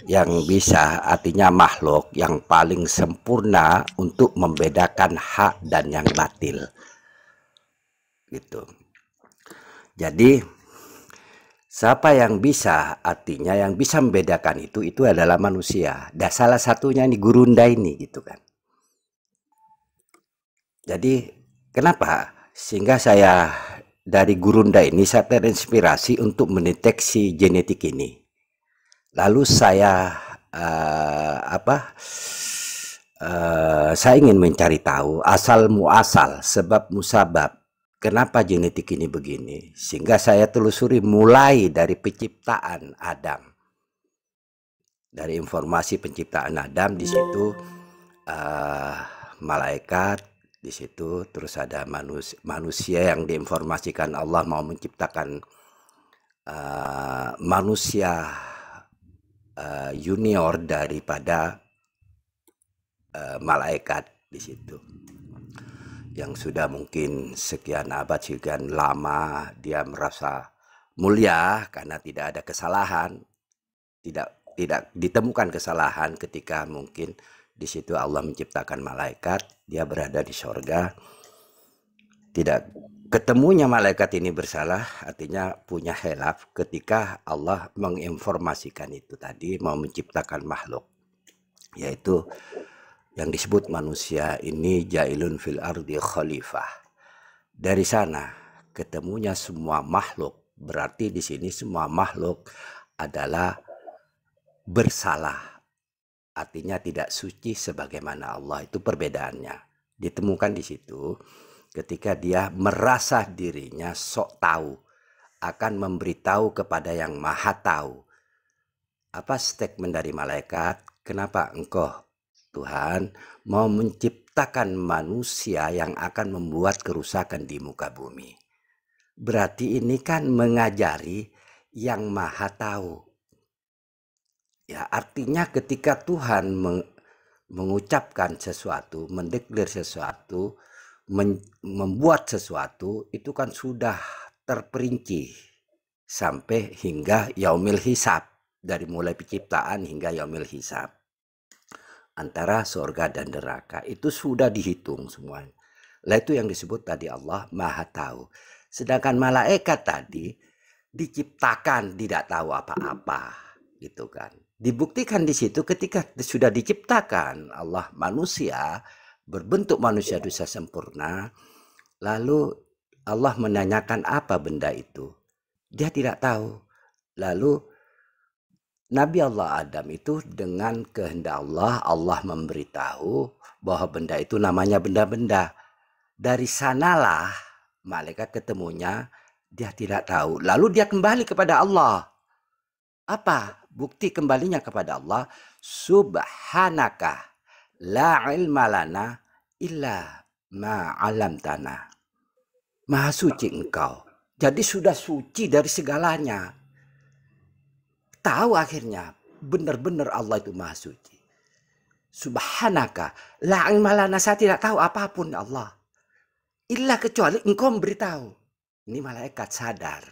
yang bisa artinya makhluk yang paling sempurna untuk membedakan hak dan yang batil gitu. Jadi siapa yang bisa artinya yang bisa membedakan itu adalah manusia. Dan salah satunya nih Gurunda ini gitu kan. Jadi kenapa? Sehingga saya dari Gurunda ini saya terinspirasi untuk mendeteksi genetik ini. Lalu saya saya ingin mencari tahu asal muasal sebab musabab kenapa genetik ini begini, sehingga saya telusuri mulai dari penciptaan Adam, dari informasi penciptaan Adam di situ malaikat di situ, terus ada manusia yang diinformasikan Allah mau menciptakan manusia junior daripada malaikat di situ yang sudah mungkin sekian abad sekian lama dia merasa mulia karena tidak ada kesalahan, tidak ditemukan kesalahan ketika mungkin di situ Allah menciptakan malaikat, dia berada di sorga, tidak ketemunya malaikat ini bersalah, artinya punya hilaf ketika Allah menginformasikan itu tadi mau menciptakan makhluk, yaitu yang disebut manusia ini jailun fil ardi khalifah. Dari sana ketemunya semua makhluk, berarti di sini semua makhluk adalah bersalah. Artinya tidak suci sebagaimana Allah, itu perbedaannya. Ditemukan di situ ketika dia merasa dirinya sok tahu, akan memberitahu kepada yang maha tahu. Apa statement dari malaikat? Kenapa engkau Tuhan mau menciptakan manusia yang akan membuat kerusakan di muka bumi? Berarti ini kan mengajari yang maha tahu. Ya, artinya ketika Tuhan mengucapkan sesuatu, mendeklar sesuatu, membuat sesuatu, itu kan sudah terperinci sampai hingga yaumil hisab, dari mulai penciptaan hingga yaumil hisab. Antara surga dan neraka itu sudah dihitung semuanya. Lah itu yang disebut tadi Allah Maha Tahu. Sedangkan malaikat tadi diciptakan tidak tahu apa-apa, gitu kan. Dibuktikan di situ ketika sudah diciptakan Allah manusia berbentuk manusia dosa sempurna, lalu Allah menanyakan apa benda itu. Dia tidak tahu. Lalu Nabi Allah Adam itu dengan kehendak Allah, Allah memberitahu bahwa benda itu namanya benda-benda. Dari sanalah malaikat ketemunya, dia tidak tahu. Lalu dia kembali kepada Allah. Apa bukti kembalinya kepada Allah? Subhanaka la ilma lana illa ma 'allamtana. Maha suci engkau. Jadi sudah suci dari segalanya. Tahu akhirnya benar-benar Allah itu maha suci. Subhanaka la ilma lana, saya tidak tahu apapun ya Allah. Illa kecuali engkau memberitahu. Ini malaikat sadar.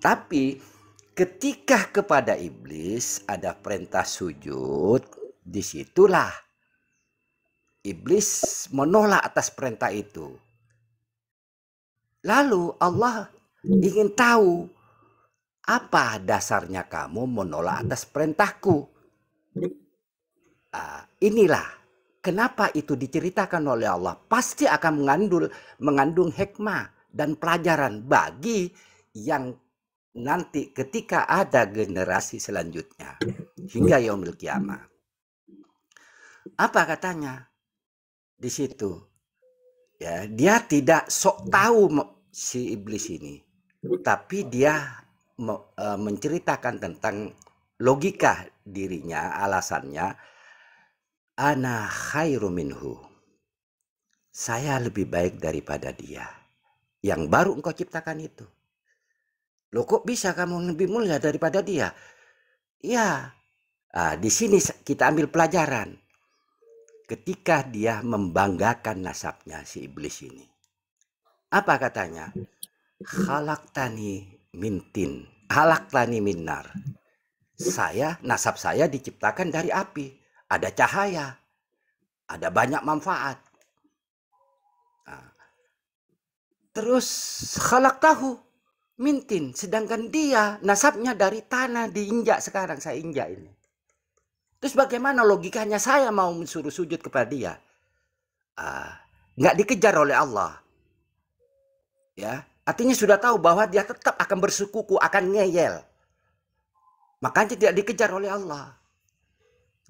Tapi ketika kepada iblis ada perintah sujud, disitulah iblis menolak atas perintah itu. Lalu Allah ingin tahu apa dasarnya kamu menolak atas perintahku. Inilah kenapa itu diceritakan oleh Allah. Pasti akan mengandung hikmah dan pelajaran bagi yang nanti ketika ada generasi selanjutnya hingga yaumil kiamah. Apa katanya di situ? Ya, dia tidak sok tahu si iblis ini, tapi dia menceritakan tentang logika dirinya, alasannya, ana khairu minhu. Saya lebih baik daripada dia yang baru engkau ciptakan itu. Loh, kok bisa kamu lebih mulia daripada dia? Ya, di sini kita ambil pelajaran. Ketika dia membanggakan nasabnya si iblis ini. Apa katanya? Khalaqtani mintin, khalaqtani minnar. nasab saya diciptakan dari api, ada cahaya, ada banyak manfaat. Nah, terus khalaqtahu min tin, sedangkan dia nasabnya dari tanah, diinjak, sekarang saya injak ini. Terus bagaimana logikanya saya mau mensuruh sujud kepada dia? Nggak dikejar oleh Allah. Ya, artinya sudah tahu bahwa dia tetap akan bersekuku, akan ngeyel. Makanya tidak dikejar oleh Allah.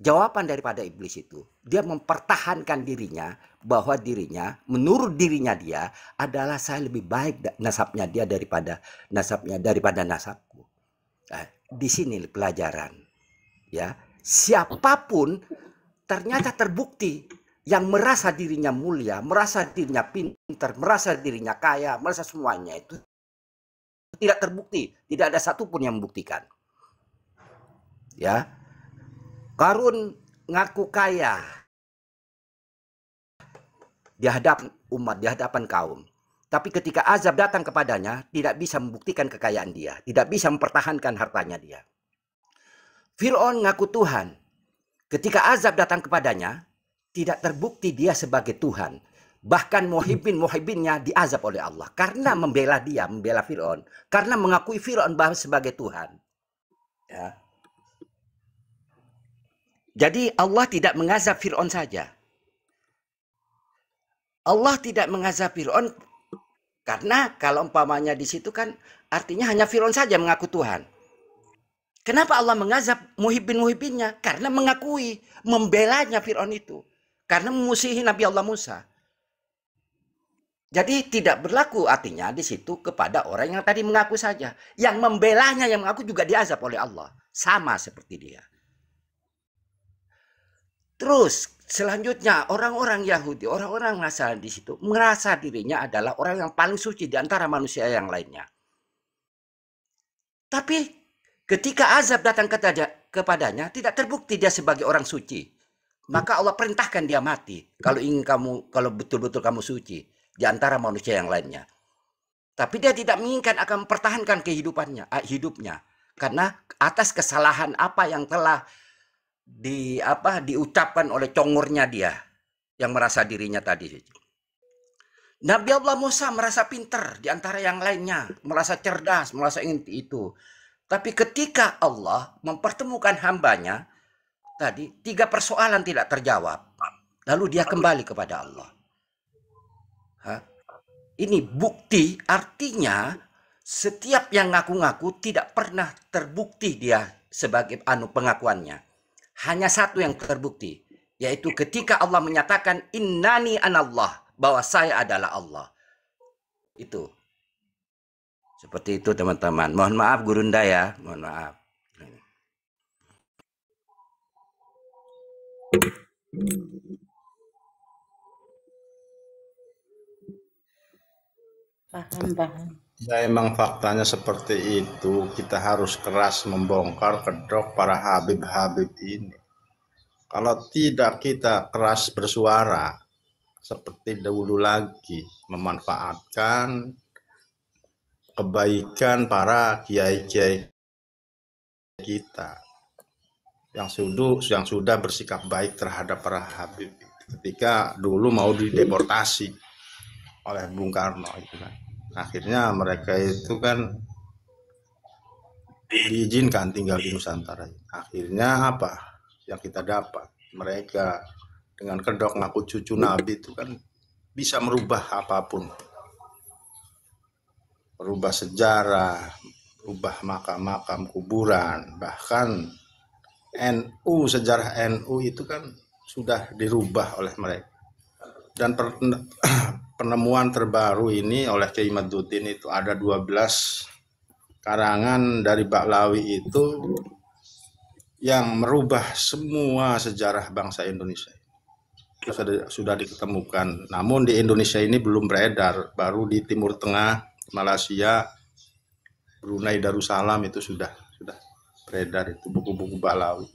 Jawaban daripada iblis itu, dia mempertahankan dirinya, bahwa dirinya, menurut dirinya dia adalah saya lebih baik nasabnya dia daripada nasabku. Nah, di sini pelajaran. Ya, siapapun ternyata terbukti yang merasa dirinya mulia, merasa dirinya pintar, merasa dirinya kaya, merasa semuanya itu tidak terbukti, tidak ada satupun yang membuktikan. Ya, Qarun ngaku kaya di hadapan umat, di hadapan kaum. Tapi ketika azab datang kepadanya, tidak bisa membuktikan kekayaan dia, tidak bisa mempertahankan hartanya dia. Fir'aun ngaku Tuhan. Ketika azab datang kepadanya, tidak terbukti dia sebagai Tuhan. Bahkan muhibbinnya diazab oleh Allah karena membela dia, membela Fir'aun, karena mengakui Fir'aun bahwa sebagai Tuhan. Ya. Jadi Allah tidak mengazab Fir'aun saja. Allah tidak mengazab Fir'aun karena kalau umpamanya di situ kan artinya hanya Fir'aun saja mengaku Tuhan. Kenapa Allah mengazab muhibbinnya? Karena mengakui, membelanya Fir'aun itu. Karena memusuhi Nabi Allah Musa. Jadi tidak berlaku artinya di situ kepada orang yang tadi mengaku saja. Yang membelanya, yang mengaku juga diazab oleh Allah. Sama seperti dia. Terus selanjutnya orang-orang Yahudi, orang-orang Nasrani di situ merasa dirinya adalah orang yang paling suci di antara manusia yang lainnya. Tapi ketika azab datang kepadanya, tidak terbukti dia sebagai orang suci. Maka Allah perintahkan dia mati. Kalau betul-betul kamu suci di antara manusia yang lainnya. Tapi dia tidak menginginkan akan mempertahankan hidupnya, karena atas kesalahan apa yang telah diucapkan oleh congornya dia yang merasa dirinya tadi. Nabi Allah Musa merasa pintar di antara yang lainnya, merasa cerdas, merasa itu. Tapi ketika Allah mempertemukan hambanya, tadi 3 persoalan tidak terjawab. Lalu dia kembali kepada Allah. Ini bukti, artinya setiap yang ngaku-ngaku tidak pernah terbukti dia sebagai pengakuannya. Hanya satu yang terbukti, yaitu ketika Allah menyatakan innani anallah, bahwa saya adalah Allah. Itu. Seperti itu teman-teman. Mohon maaf Gurunda ya, mohon maaf. Paham. Ya emang faktanya seperti itu. Kita harus keras membongkar kedok para habib-habib ini. Kalau tidak kita keras bersuara seperti dahulu lagi, memanfaatkan kebaikan para kiai-kiai kita yang sudah bersikap baik terhadap para habib ketika dulu mau dideportasi oleh Bung Karno itu kan. Akhirnya mereka itu kan diizinkan tinggal di Nusantara. Akhirnya apa yang kita dapat? Mereka dengan kedok ngaku cucu Nabi itu kan bisa merubah apapun. Merubah sejarah, merubah makam-makam kuburan, bahkan NU, sejarah NU itu kan sudah dirubah oleh mereka. Dan penemuan terbaru ini oleh Kiai Maduddin itu ada 12 karangan dari Ba'lawi itu yang merubah semua sejarah bangsa Indonesia. Itu sudah diketemukan. Namun di Indonesia ini belum beredar, baru di Timur Tengah, Malaysia, Brunei Darussalam itu sudah beredar itu buku-buku Ba'lawi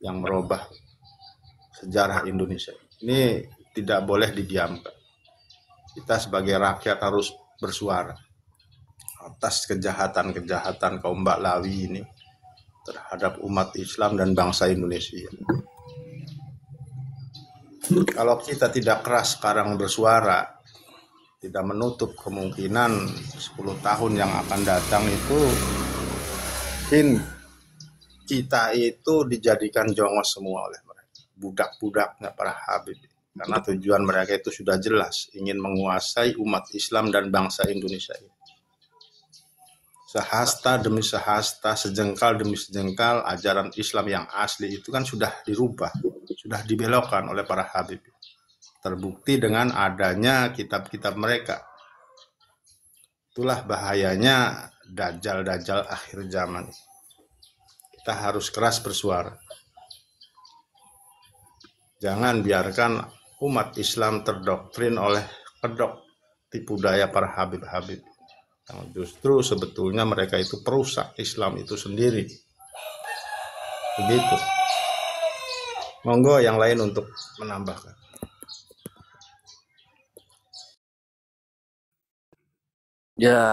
yang merubah sejarah Indonesia. Ini tidak boleh didiamkan. Kita sebagai rakyat harus bersuara atas kejahatan kaum Ba'lawi ini terhadap umat Islam dan bangsa Indonesia. Kalau kita tidak keras sekarang bersuara, tidak menutup kemungkinan 10 tahun yang akan datang itu mungkin kita itu dijadikan jongos semua oleh mereka, budak-budaknya para Habib. Karena tujuan mereka itu sudah jelas, ingin menguasai umat Islam dan bangsa Indonesia ini. Sehasta demi sehasta, sejengkal demi sejengkal, ajaran Islam yang asli itu kan sudah dirubah, sudah dibelokkan oleh para Habib. Terbukti dengan adanya kitab-kitab mereka. Itulah bahayanya dajjal-dajjal akhir zaman. Kita harus keras bersuara. Jangan biarkan umat Islam terdoktrin oleh kedok tipu daya para Habib-Habib. Yang justru sebetulnya mereka itu perusak Islam itu sendiri. Begitu. Monggo yang lain untuk menambahkan. Ya,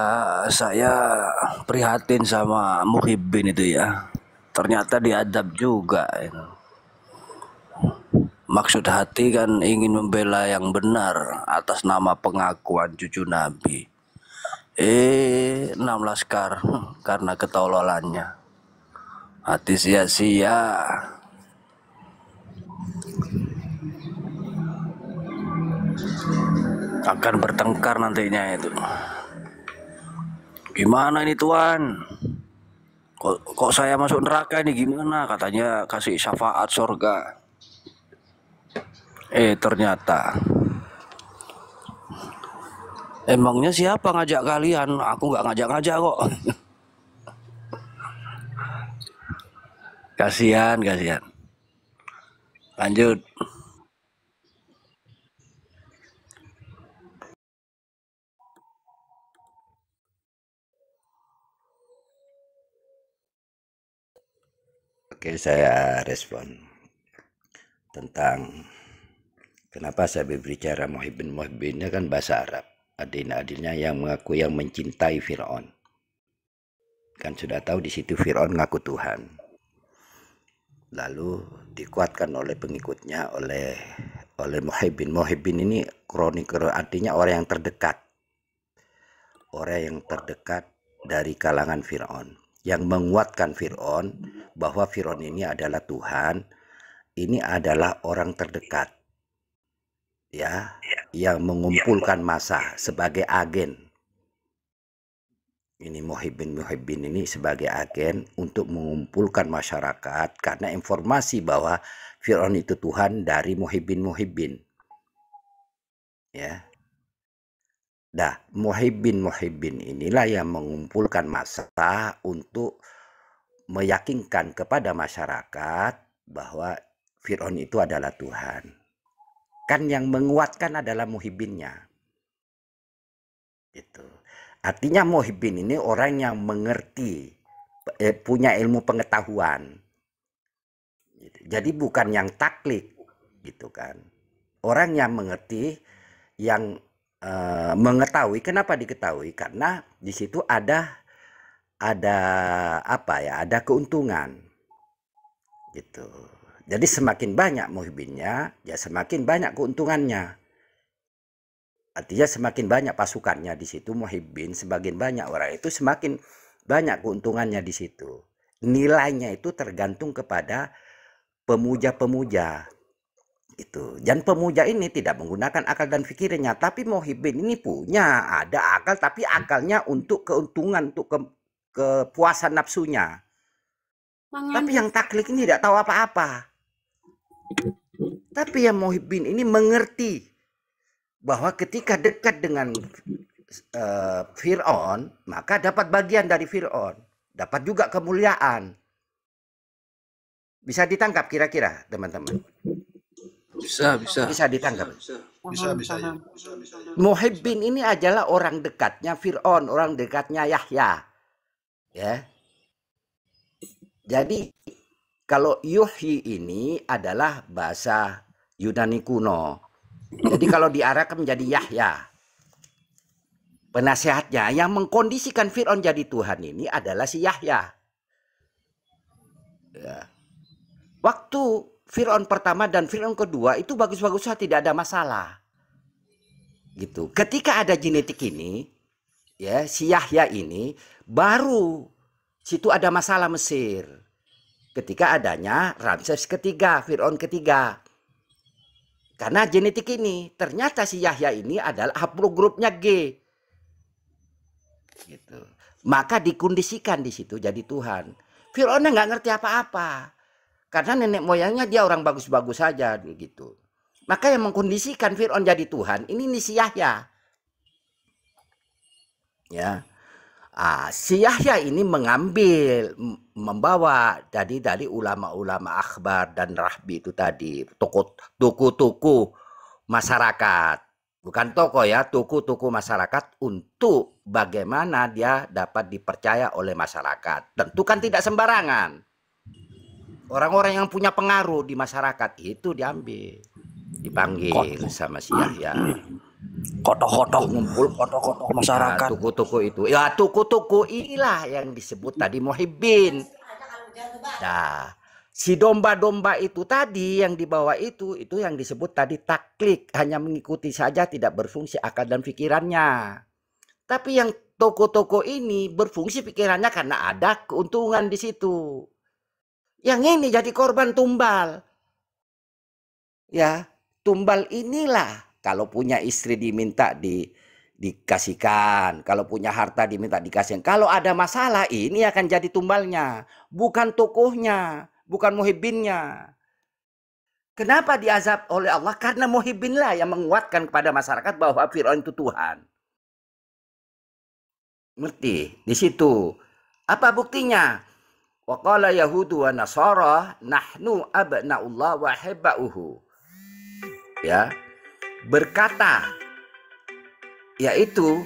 saya prihatin sama Muhyiddin itu ya. Ternyata diadab juga. Maksud hati kan ingin membela yang benar atas nama pengakuan cucu Nabi. 6 laskar karena ketololannya. Hati sia-sia. Akan bertengkar nantinya itu. Gimana ini Tuan? Kok saya masuk neraka ini gimana? Katanya kasih syafaat surga. Ternyata emangnya siapa ngajak kalian? Aku nggak ngajak-ngajak kok. Kasihan. Lanjut. Oke, saya respon tentang kenapa saya berbicara Muhyiddinnya kan bahasa Arab. Adil-adilnya yang mengaku yang mencintai Fir'aun. Kan sudah tahu di situ Fir'aun ngaku Tuhan. Lalu dikuatkan oleh pengikutnya oleh Muhyiddin. Muhyiddin ini kronik artinya orang yang terdekat. Orang yang terdekat dari kalangan Fir'aun. Yang menguatkan Fir'aun bahwa Fir'aun ini adalah Tuhan. Ini adalah orang terdekat. Ya, yang mengumpulkan massa sebagai agen. Ini Muhyiddin ini sebagai agen untuk mengumpulkan masyarakat karena informasi bahwa Fir'aun itu Tuhan dari Muhyiddin. Ya. Nah, Muhyiddin inilah yang mengumpulkan massa untuk meyakinkan kepada masyarakat bahwa Fir'aun itu adalah Tuhan. Kan yang menguatkan adalah Muhyiddinnya. Gitu. Artinya Muhyiddin ini orang yang mengerti, punya ilmu pengetahuan. Gitu. Jadi bukan yang taklid, gitu kan. Orang yang mengerti, yang mengetahui. Kenapa diketahui? Karena di situ ada ada keuntungan. Gitu. Jadi semakin banyak Muhyiddinnya, ya semakin banyak keuntungannya. Artinya semakin banyak pasukannya di situ Muhyiddin, semakin banyak orang itu semakin banyak keuntungannya di situ. Nilainya itu tergantung kepada pemuja-pemuja. Itu. Dan pemuja ini tidak menggunakan akal dan pikirnya, tapi Muhyiddin ini punya ada akal, tapi akalnya untuk keuntungan, untuk kepuasan nafsunya. Tapi yang taklid ini tidak tahu apa-apa. Tapi yang Muhyiddin ini mengerti bahwa ketika dekat dengan Fir'aun, maka dapat bagian dari Fir'aun, dapat juga kemuliaan. Bisa ditangkap kira-kira, teman-teman? Bisa ditangkap. Bisa. Muhyiddin ini adalah orang dekatnya Fir'aun, orang dekatnya Yahya. Ya. Jadi kalau Yuhyi ini adalah bahasa Yunani kuno. Jadi kalau diarahkan menjadi Yahya. Penasehatnya yang mengkondisikan Fir'aun jadi Tuhan ini adalah si Yahya. Ya. Waktu Fir'aun pertama dan Fir'aun kedua itu bagus-bagus saja, tidak ada masalah. Gitu. Ketika ada genetik ini, ya, si Yahya ini baru situ ada masalah Mesir. Ketika adanya Ramses ketiga, Fir'aun ketiga. Karena genetik ini, ternyata si Yahya ini adalah haplogrupnya G. Gitu. Maka dikondisikan di situ jadi Tuhan. Fir'aun nggak ngerti apa-apa. Karena nenek moyangnya dia orang bagus-bagus saja gitu. Maka yang mengkondisikan Fir'aun jadi Tuhan ini si Yahya. Ya. Si Yahya ini membawa dari ulama-ulama akhbar dan rahbi itu tadi, tokoh-tokoh masyarakat. Bukan tokoh ya, tokoh-tokoh masyarakat untuk bagaimana dia dapat dipercaya oleh masyarakat. Tentu kan tidak sembarangan. Orang-orang yang punya pengaruh di masyarakat itu diambil, dipanggil sama si Yahya. Kotoh-kotoh Ngumpul kotoh-kotoh masyarakat. Toko-toko itu. Ya, toko-toko inilah yang disebut tadi muhibbin. Nah, si domba-domba itu tadi yang dibawa itu yang disebut tadi taklid, hanya mengikuti saja, tidak berfungsi akal dan pikirannya. Tapi yang toko-toko ini berfungsi pikirannya karena ada keuntungan di situ. Yang ini jadi korban tumbal. Ya, tumbal inilah kalau punya istri diminta dikasihkan, kalau punya harta diminta dikasihkan. Kalau ada masalah ini akan jadi tumbalnya, bukan tokohnya, bukan muhibbinnya. Kenapa diazab oleh Allah? Karena muhibbinlah yang menguatkan kepada masyarakat bahwa Fir'aun itu Tuhan. Ngerti? Di situ. Apa buktinya? Wa qala yahudu wa nasara nahnu abna'ullah wa hibba'uhu. Ya. Berkata, yaitu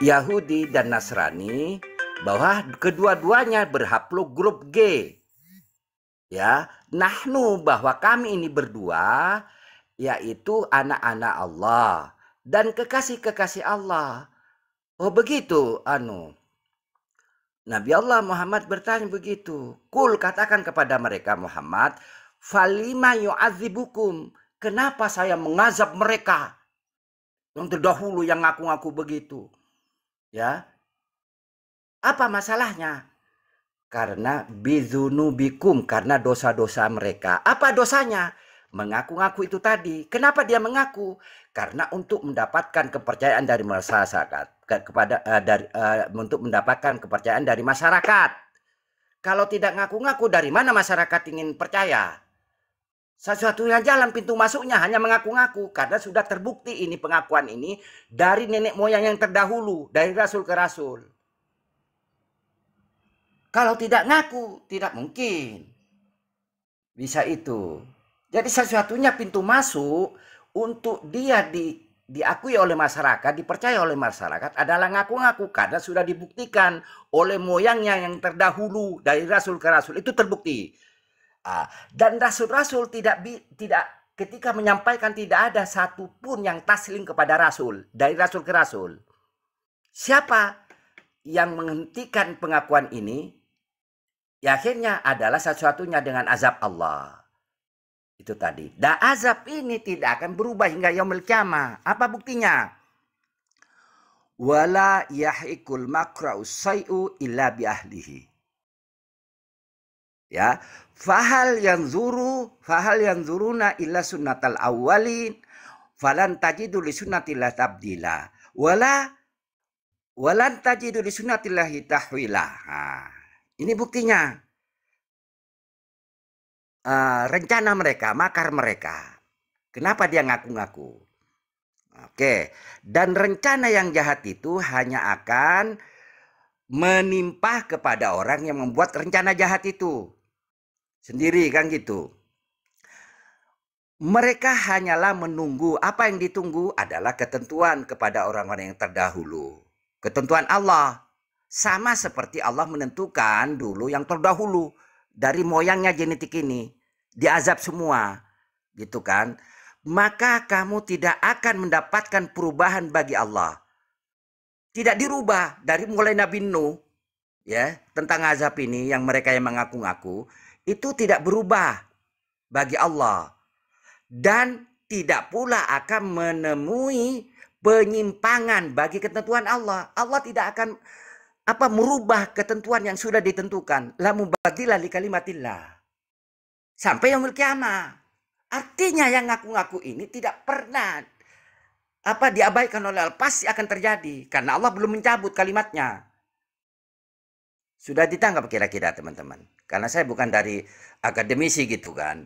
Yahudi dan Nasrani, bahwa kedua-duanya berhaplogrup G. Ya, nahnu, bahwa kami ini berdua yaitu anak-anak Allah dan kekasih-kekasih Allah. Oh begitu Nabi Allah Muhammad bertanya begitu. Kul, katakan kepada mereka Muhammad, falima yu'adzibukum, kenapa saya mengazab mereka yang terdahulu yang ngaku-ngaku begitu? Ya. Apa masalahnya? Karena bidzunubikum, karena dosa-dosa mereka. Apa dosanya? Mengaku-ngaku itu tadi. Kenapa dia mengaku? Karena untuk mendapatkan kepercayaan dari masyarakat, untuk mendapatkan kepercayaan dari masyarakat. Kalau tidak ngaku-ngaku, dari mana masyarakat ingin percaya? Satu-satunya jalan pintu masuknya hanya mengaku-ngaku, karena sudah terbukti ini pengakuan ini dari nenek moyang yang terdahulu, dari rasul ke rasul. Kalau tidak ngaku, tidak mungkin bisa itu. Jadi satu-satunya pintu masuk untuk dia diakui oleh masyarakat, dipercaya oleh masyarakat adalah ngaku-ngaku, karena sudah dibuktikan oleh moyangnya yang terdahulu dari rasul ke rasul, itu terbukti. Dan rasul-rasul tidak ketika menyampaikan tidak ada satupun yang taslim kepada rasul, dari rasul ke rasul. Siapa yang menghentikan pengakuan ini? Ya, akhirnya adalah satu-satunya dengan azab Allah. Itu tadi. Dan azab ini tidak akan berubah hingga yaumil qiyamah. Apa buktinya? Wala yahikul makra'u say'u illa bi ahlihi. Ya, fahal yanzuruna illa sunnatal awwalin falan tajidu li sunnatillah tabdila walan tajidu li sunnatillahi tahwila. Ini buktinya. Rencana mereka, makar mereka. Kenapa dia ngaku-ngaku? Oke. Dan rencana yang jahat itu hanya akan menimpa kepada orang yang membuat rencana jahat itu. Sendiri kan gitu. Mereka hanyalah menunggu. Apa yang ditunggu adalah ketentuan kepada orang-orang yang terdahulu. Ketentuan Allah. Sama seperti Allah menentukan dulu yang terdahulu. Dari moyangnya genetik ini. Diazab semua. Gitu kan. Maka kamu tidak akan mendapatkan perubahan bagi Allah. Tidak dirubah dari mulai Nabi Nuh. ya, tentang azab ini yang mereka yang mengaku-ngaku itu tidak berubah bagi Allah dan tidak pula akan menemui penyimpangan bagi ketentuan Allah. Allah tidak akan merubah ketentuan yang sudah ditentukan. La mubaddila li kalimatillah. Sampai yaumil kiamah. Artinya yang ngaku-ngaku ini tidak pernah diabaikan oleh Allah, pasti akan terjadi karena Allah belum mencabut kalimatnya. Sudah ditangkap kira-kira teman-teman? Karena saya bukan dari akademisi gitu kan.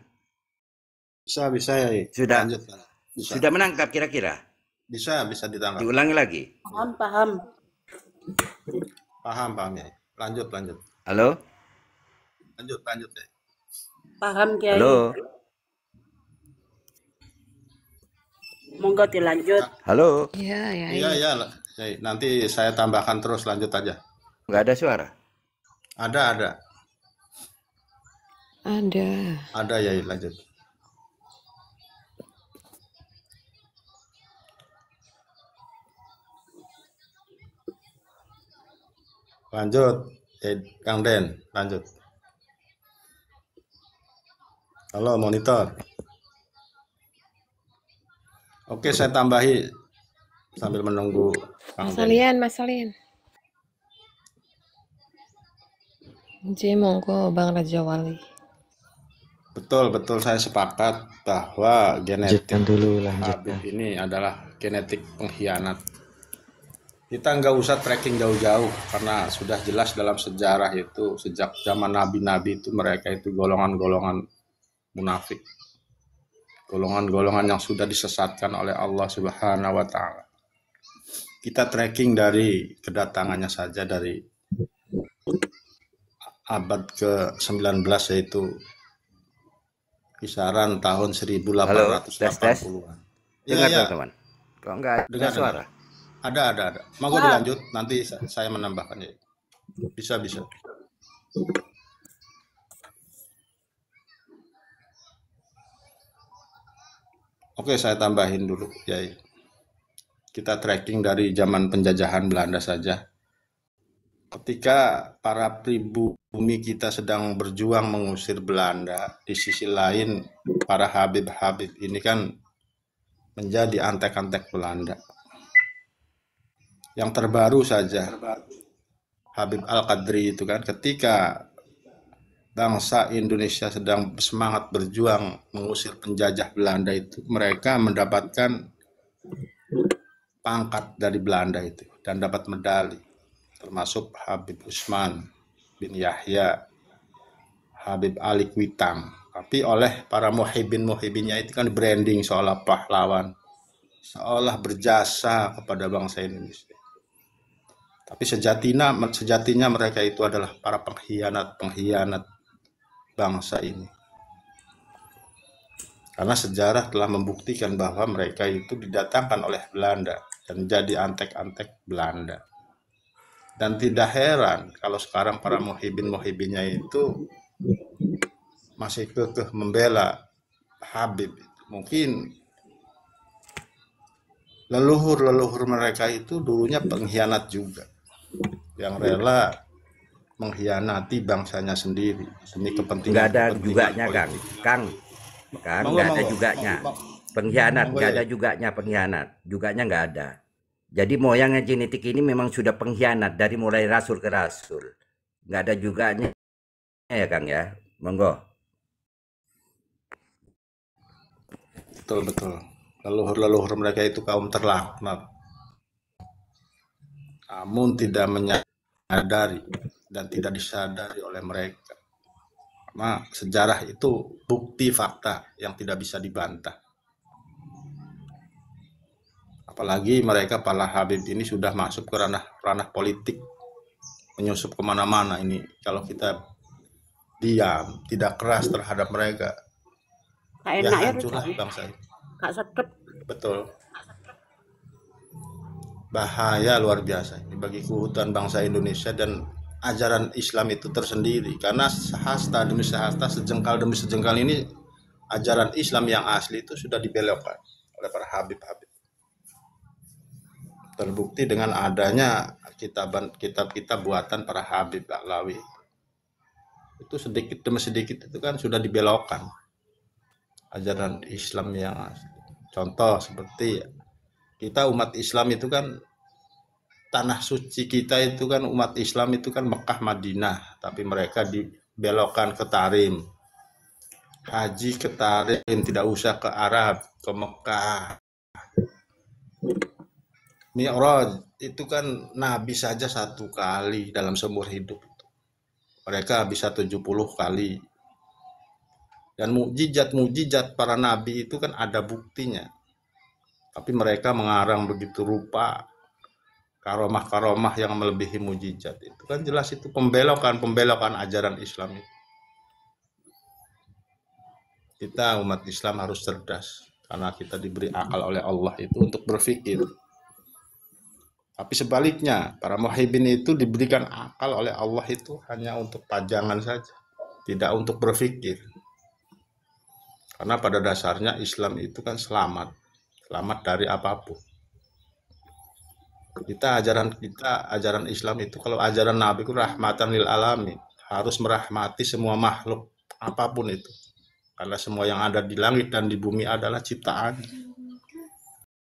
Bisa ya. Sudah Lanjut. Bisa. Sudah menangkap kira-kira? Bisa ditangkap. Diulangi lagi. Paham ya. Lanjut. Halo? Lanjut ya. Paham Kiai. Halo? Monggo dilanjut. Halo? Iya. Nanti saya tambahkan terus, lanjut aja. Nggak ada suara? Ada. Ada ya, lanjut. Lanjut, Kang Den, lanjut. Halo, monitor. Oke, saya tambahi sambil menunggu Kang Den. Mas Alian. Ji, monggo Bang Raja Wali. Betul, saya sepakat bahwa genetik Habib ini adalah genetik pengkhianat. Kita nggak usah tracking jauh-jauh karena sudah jelas dalam sejarah itu sejak zaman nabi-nabi itu mereka itu golongan-golongan munafik, golongan-golongan yang sudah disesatkan oleh Allah Subhanahu wa Ta'ala. Kita tracking dari kedatangannya saja dari abad ke-19 yaitu kisaran tahun 1880-an. Dengar teman-teman. Kok nggak ada suara? Ada. Mau dilanjut, nanti saya menambahkan ya. Bisa. Oke, saya tambahin dulu ya. Kita tracking dari zaman penjajahan Belanda saja. Ketika para pribumi kita sedang berjuang mengusir Belanda, di sisi lain para Habib-Habib ini kan menjadi antek-antek Belanda. Yang terbaru saja Habib Al-Qadri itu kan ketika bangsa Indonesia sedang semangat berjuang mengusir penjajah Belanda itu, mereka mendapatkan pangkat dari Belanda itu dan dapat medali, termasuk Habib Usman bin Yahya, Habib Ali Kuitang. Tapi oleh para muhibinnya itu kan branding seolah pahlawan, seolah berjasa kepada bangsa Indonesia. Tapi sejatinya mereka itu adalah para pengkhianat bangsa ini. Karena sejarah telah membuktikan bahwa mereka itu didatangkan oleh Belanda dan jadi antek-antek Belanda. Dan tidak heran kalau sekarang para muhibinnya itu masih kekeh membela Habib. Mungkin leluhur mereka itu dulunya pengkhianat juga, yang rela mengkhianati bangsanya sendiri demi kepentingan. Nggak ada juganya, Kang, nggak ada juganya. Pengkhianat nggak ada juganya nggak ada. Jadi moyangnya genetik ini memang sudah pengkhianat dari mulai rasul ke rasul. Nggak ada juganya ya, Kang ya. Monggo. Betul. Leluhur mereka itu kaum terlaknat. Namun tidak menyadari dan tidak disadari oleh mereka. Karena sejarah itu bukti fakta yang tidak bisa dibantah. Apalagi mereka para Habib ini sudah masuk ke ranah politik, menyusup kemana-mana. Ini kalau kita diam, tidak keras terhadap mereka, ya hancurlah bangsa ini. Betul. Bahaya luar biasa ini bagi keutuhan bangsa Indonesia dan ajaran Islam itu tersendiri. Karena sehasta demi sehasta, sejengkal demi sejengkal ini ajaran Islam yang asli itu sudah dibelokkan oleh para Habib-Habib. Terbukti dengan adanya kitab-kitab buatan para Habib Ba'lawi. Itu sedikit demi sedikit itu kan sudah dibelokkan ajaran Islam yang contoh seperti kita umat Islam itu kan tanah suci kita itu kan umat Islam itu kan Mekah Madinah, tapi mereka dibelokkan ke Tarim. Haji ke Tarim, tidak usah ke Arab, ke Mekah. Mi'raj itu kan Nabi saja 1 kali dalam seumur hidup. Mereka bisa 70 kali. Dan mukjizat para nabi itu kan ada buktinya. Tapi mereka mengarang begitu rupa karomah-karomah yang melebihi mukjizat. Itu kan jelas itu pembelokan ajaran Islam itu. Kita umat Islam harus cerdas karena kita diberi akal oleh Allah itu untuk berpikir. Tapi sebaliknya, para muhibbin itu diberikan akal oleh Allah itu hanya untuk pajangan saja, tidak untuk berpikir. Karena pada dasarnya Islam itu kan selamat dari apapun. Ajaran Islam itu, kalau ajaran Nabi itu rahmatan lil alamin, harus merahmati semua makhluk apapun itu. Karena semua yang ada di langit dan di bumi adalah ciptaan.